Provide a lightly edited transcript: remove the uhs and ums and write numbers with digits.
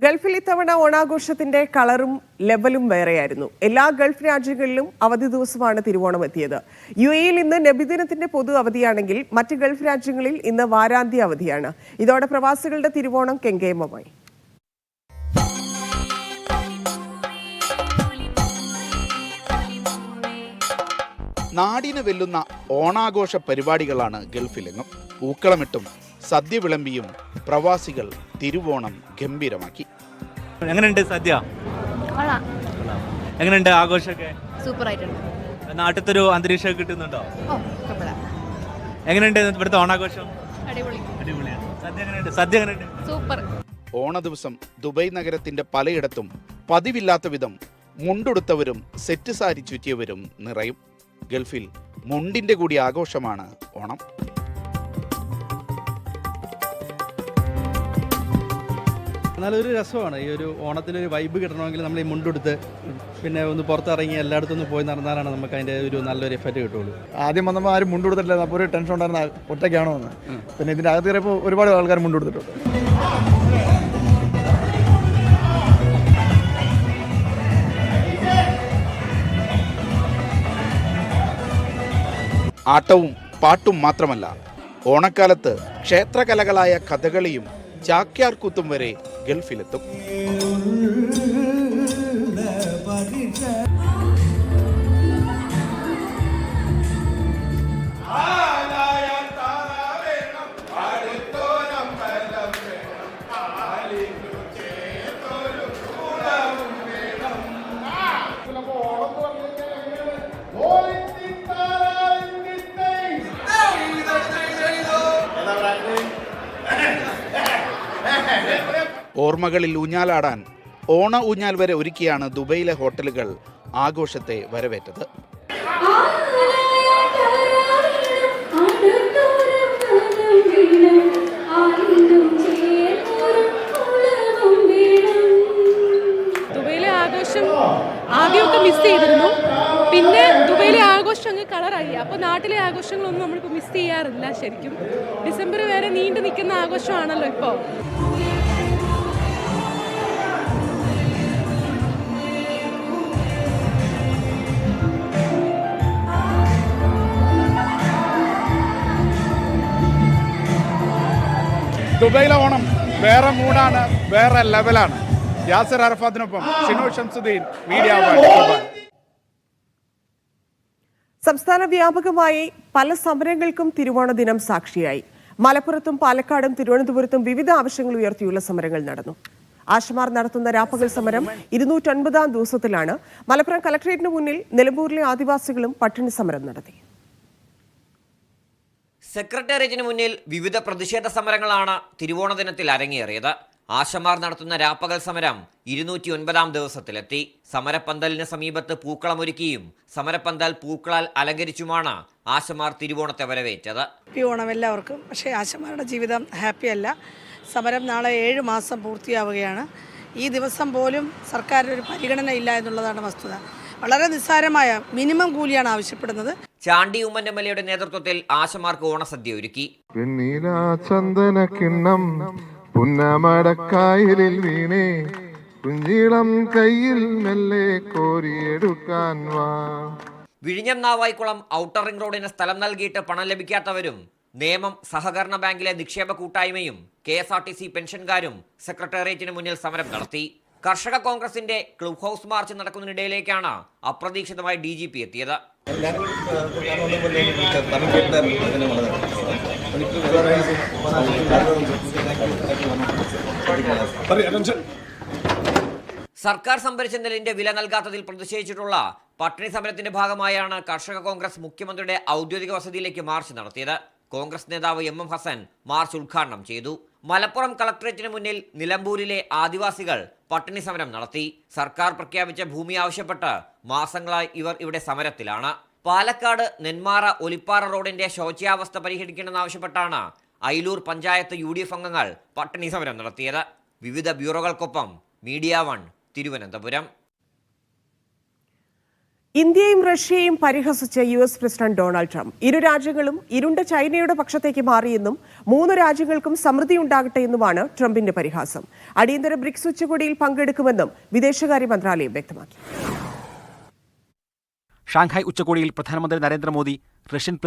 ഗൾഫിൽ ഇത്തവണ ഓണാഘോഷത്തിന്റെ കളറും ലെവലും വേറെയായിരുന്നു. എല്ലാ ഗൾഫ് രാജ്യങ്ങളിലും അവധി ദിവസമാണ് തിരുവോണം എത്തിയത്. UAE-യിൽ ഇന്ന് നബിദിനത്തിന്റെ പൊതു അവധിയാണെങ്കിൽ മറ്റ് ഗൾഫ് രാജ്യങ്ങളിൽ ഇന്ന് വാരാന്ത്യ അവധിയാണ്. ഇതോടെ പ്രവാസികളുടെ തിരുവോണം കെങ്കേമമായി. നാടിന് വെല്ലുന്ന ഓണാഘോഷ പരിപാടികളാണ് ഗൾഫിലെങ്ങും. പൂക്കളമിട്ടും സദ്യ വിളമ്പിയും പ്രവാസികൾ തിരുവോണം ഗംഭീരമാക്കി. എങ്ങനെയുണ്ട് സദ്യ? എങ്ങനെയുണ്ട് ആഘോഷമൊക്കെ? സൂപ്പർ ആയിട്ടുണ്ട്. നാട്ടിലൊരു അന്തരീക്ഷം കിട്ടുന്നുണ്ടോ? എങ്ങനെയുണ്ട് ഇവിടുത്തെ ഓണാഘോഷം? അടിപൊളിയാണ്. സദ്യ എങ്ങനെയുണ്ട്? സദ്യ എങ്ങനെയുണ്ട്? സൂപ്പർ. ഓണ ദിവസം ദുബായ് നഗരത്തിന്റെ പലയിടത്തും പതിവില്ലാത്ത വിധം മുണ്ടുടുത്തവരും സെറ്റ് സാരി ചുറ്റിയവരും നിറയും. ഗൾഫിൽ മുണ്ടിന്റെ കൂടി ആഘോഷമാണ് ഓണം. നല്ലൊരു രസമാണ്. ഈ ഒരു ഓണത്തിനൊരു വൈബ് കിട്ടണമെങ്കിൽ നമ്മൾ ഈ മുണ്ടെടുത്ത് പിന്നെ ഒന്ന് പുറത്തിറങ്ങി എല്ലായിടത്തും ഒന്ന് പോയി നടന്നാലാണ് നമുക്ക് അതിൻ്റെ ഒരു നല്ലൊരു എഫക്റ്റ് കിട്ടുള്ളൂ. ആദ്യം വന്നപ്പോൾ ആരും മുണ്ടെടുത്തിട്ടില്ല, അപ്പോൾ ഒരു ടെൻഷൻ ഉണ്ടായിരുന്ന ഒറ്റയ്ക്കാണോ എന്ന്. പിന്നെ ഇതിൻ്റെ അകത്ത് കയറിയപ്പോൾ ഒരുപാട് ആൾക്കാർ മുണ്ടെടുത്തിട്ടുണ്ട്. ആട്ടവും പാട്ടും മാത്രമല്ല, ഓണക്കാലത്ത് ക്ഷേത്രകലകളായ കഥകളിയും ചാക്യാർകൂത്തും വരെ ഗൾഫിലെത്തും. ഓർമ്മകളിൽ ഊഞ്ഞാലാടാൻ ഓണ ഊഞ്ഞാൽ വരെ ഒരുക്കിയാണ് ദുബൈയിലെ ഹോട്ടലുകൾ ആഘോഷത്തെ വരവേറ്റത്. ദുബൈയിലെ ആഘോഷം ആദ്യമൊക്കെ മിസ് ചെയ്തിരുന്നു. പിന്നെ ദുബൈയിലെ ആഘോഷം അങ്ങ് കളറായി. അപ്പോൾ നാട്ടിലെ ആഘോഷങ്ങളൊന്നും നമ്മളിപ്പോൾ മിസ് ചെയ്യാറില്ല. ശരിക്കും ഡിസംബർ വരെ നീണ്ടു നിൽക്കുന്ന ആഘോഷമാണല്ലോ ഇപ്പോൾ. ദുബൈയിലെ ഓണം വേറെ മൂഡാണ്, വേറെ ലെവലാണ്. യാസിർ അറഫാത്തിനൊപ്പം Shinu Shamsuddin, media one, Dubai. സംസ്ഥാന വ്യാപകമായി പല സമരങ്ങൾക്കും തിരുവോണ ദിനം സാക്ഷിയായി. മലപ്പുറത്തും പാലക്കാടും തിരുവനന്തപുരത്തും വിവിധ ആവശ്യങ്ങൾ ഉയർത്തിയുള്ള സമരങ്ങൾ നടന്നു. ആശമാർ നടത്തുന്ന രാപ്പകൽ സമരം 209ാം ദിവസത്തിലാണ്. മലപ്പുറം കലക്ട്രേറ്റിന് മുന്നിൽ നിലമ്പൂരിലെ ആദിവാസികളും പട്ടിണി സമരം നടത്തി. സെക്രട്ടേറിയറ്റിന് മുന്നിൽ വിവിധ പ്രതിഷേധ സമരങ്ങളാണ് തിരുവോണ ദിനത്തിൽ അരങ്ങേറിയത്. ആശമാർ നടത്തുന്ന രാപ്പകൽ സമരം 209ാം ദിവസത്തിലെത്തി. സമരപ്പന്തലിന് സമീപത്ത് പൂക്കളമൊരുക്കിയും സമരപ്പന്തൽ പൂക്കളാൽ അലങ്കരിച്ചുമാണ് ആശമാർ തിരുവോണത്തെ വരവേറ്റത്. ഓണം എല്ലാവർക്കും. പക്ഷേ ആശമാരുടെ ജീവിതം ഹാപ്പിയല്ല. സമരം നാളെ 7 മാസം പൂർത്തിയാവുകയാണ്. ഈ ദിവസം പോലും സർക്കാരിന് ഒരു പരിഗണന ഇല്ല എന്നുള്ളതാണ് വസ്തുത. വളരെ നിസ്സാരമായ മിനിമം കൂലിയാണ് ആവശ്യപ്പെടുന്നത്. ചാണ്ടി ഉമ്മൻ MLA നേതൃത്വത്തിൽ ആശമാർക്ക് ഓണസദ്യ ഒരുക്കി. ചന്ദനക്കിണ്ണം പുന്നമടക്കായലിൽ വീണേ കുഞ്ചിളം കയ്യിൽ മെല്ലെ കോരിയെടുക്കാൻ വാ. വിഴിഞ്ഞം നാവായിക്കുളം ഔട്ടർ റിംഗ് റോഡിന് സ്ഥലം നൽകിയിട്ട് പണം ലഭിക്കാത്തവരും നേമം സഹകരണ ബാങ്കിലെ നിക്ഷേപ കൂട്ടായ്മയും KSRTC പെൻഷൻകാരും സെക്രട്ടേറിയറ്റിന് മുന്നിൽ സമരം നടത്തി. കർഷക കോൺഗ്രസിന്റെ ക്ലബ് ഹൗസ് മാർച്ച് നടക്കുന്നതിനിടയിലേക്കാണ് അപ്രതീക്ഷിതമായി DGP എത്തിയത്. സർക്കാർ സംഭരിച്ച നെല്ലിന്റെ വില നൽകാത്തതിൽ പ്രതിഷേധിച്ചിട്ടുള്ള പട്ടിണി സമരത്തിന്റെ ഭാഗമായാണ് കർഷക കോൺഗ്രസ് മുഖ്യമന്ത്രിയുടെ ഔദ്യോഗിക വസതിയിലേക്ക് മാർച്ച് നടത്തിയത്. കോൺഗ്രസ് നേതാവ് MM ഹസൻ മാർച്ച് ഉദ്ഘാടനം ചെയ്തു. മലപ്പുറം കളക്ടറേറ്റിന് മുന്നിൽ നിലമ്പൂരിലെ ആദിവാസികൾ പട്ടിണി സമരം നടത്തി. സർക്കാർ പ്രഖ്യാപിച്ച ഭൂമി ആവശ്യപ്പെട്ട് മാസങ്ങളായി ഇവർ ഇവിടെ സമരത്തിലാണ്. പാലക്കാട് നെന്മാറ ഒലിപ്പാറ റോഡിന്റെ ശോച്യാവസ്ഥ പരിഹരിക്കണമെന്നാവശ്യപ്പെട്ടാണ് അയിലൂർ പഞ്ചായത്ത് UDF അംഗങ്ങൾ പട്ടിണി സമരം നടത്തിയത്. വിവിധ ബ്യൂറോകൾക്കൊപ്പം മീഡിയ വൺ, തിരുവനന്തപുരം. ഇന്ത്യയും റഷ്യയും പരിഹസിച്ച US പ്രസിഡന്റ് ഡൊണാൾഡ് ട്രംപ് ഇരു രാജ്യങ്ങളും ഇരുണ്ട ചൈനയുടെ പക്ഷത്തേക്ക് മാറിയെന്നും 3 രാജ്യങ്ങൾക്കും സമൃദ്ധി ഉണ്ടാകട്ടെ എന്നുമാണ് ട്രംപിന്റെ പരിഹാസം. അടിയന്തര ബ്രിക്സ് ഉച്ചകോടിയിൽ പങ്കെടുക്കുമെന്നും വിദേശകാര്യ മന്ത്രാലയം വ്യക്തമാക്കി. ഷാങ്ഹായ് ഉച്ചകോടിയിൽ പ്രധാനമന്ത്രി നരേന്ദ്രമോദി റഷ്യൻ